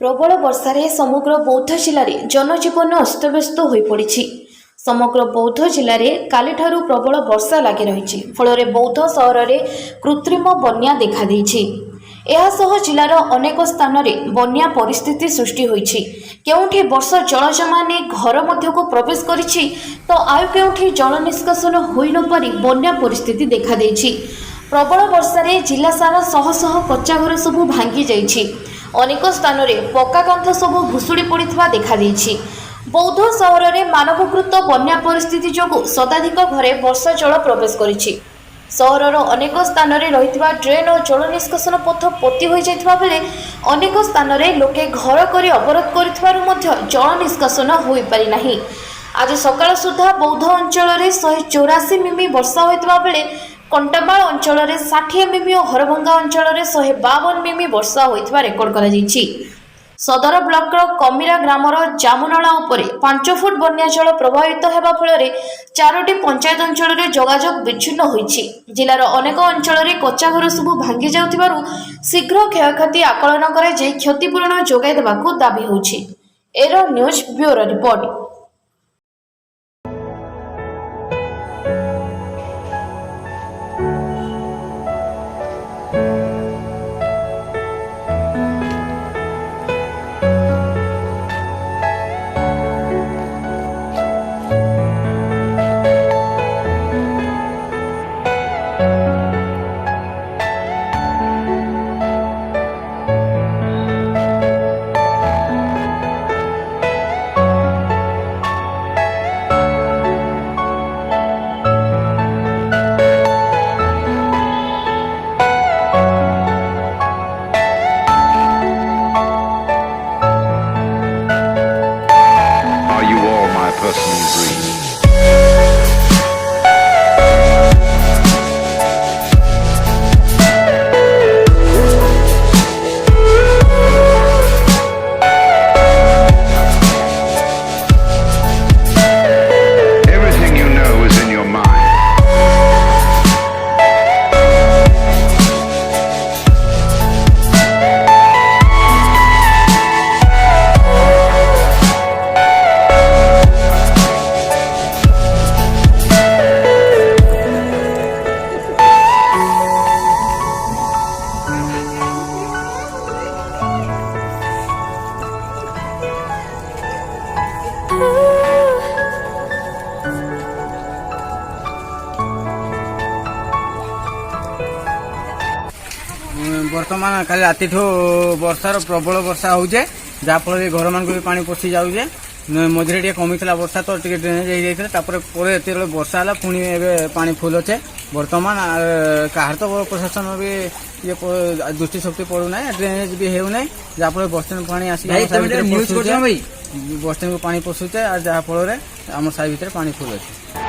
प्रबल वर्षार समग्र बौद्ध जिले में जनजीवन अस्तव्यस्त हो पड़ी। समग्र बौद्ध जिले में काली ठारू प्रबल वर्षा लगी रही फल बौद्ध सहर में कृत्रिम बन्या देखा एसह जिलार अनेक स्थान में बन्या परिस्थिति सृष्टि होईछि। केउठी वर्ष जल जमा ने घर मध्यक प्रवेश करिछि तो आउ केउठी जल निष्कासन होई न पारि बन्या परिस्थिति देखा देछि। प्रबल वर्षारे जिला सारा शह शह कच्चा घर सबु भांगी जाइछि। अनेक स्थान में पक्का कांथ सबु भुशुड़ी पड़िथिबा देखा देछि। बौद्ध सहर में मानवकृत बन्या परिस्थिति जोगु शताधिक घरे वर्षा जल प्रवेश करिछि। सहरर अनेक स्थान में रही ड्रेन और जल निष्कासन पथ पोती हो जाता बेले अनेक स्थान में लोके घर कर अवरोध कर जल निष्कासन हो पारि नाही। आज सकाळ सुधा बौद्ध अंचल में 184 मिमी वर्षा होता बेले कंटामाल अंचल में 60 मिमी और हरभंगा अंचल में 152 मिमी वर्षा होता रेकर्ड कर सदर ब्लॉक कमिरा ग्रामर जामुनाला उपर 5 फुट बन्या जल प्रभावित होगा फल 4टी पंचायत अंचल में जोगाजोग विच्छिन्न होईछि। जिलार अनेक अंचल में कच्चा घर सबु भांगी जाउथिबारु शीघ्र क्षयक्षति आकलन करे जे क्षतिपूरण जोगाई देबाकू दाबी होछि। एरो न्यूज ब्यूरो रिपोर्ट। बर्तमान काली राति वर्षार प्रबल वर्षा होजे जहाँफल घर मान भी पानी पशि जाऊे मझे टे कमी वर्षा तो ड्रेनेज हो जाते वर्षा है पुणी पानी फुल अच्छे बर्तमान कहार तो प्रशासन भी ये दृष्टि शक्ति पड़ूना ड्रेनेज भी होना जहाँफल बसस्टैंड पानी आस बसस्टैंड को पानी पशुचे और जहाँफल आम साई भितर पानी फुल अच्छे।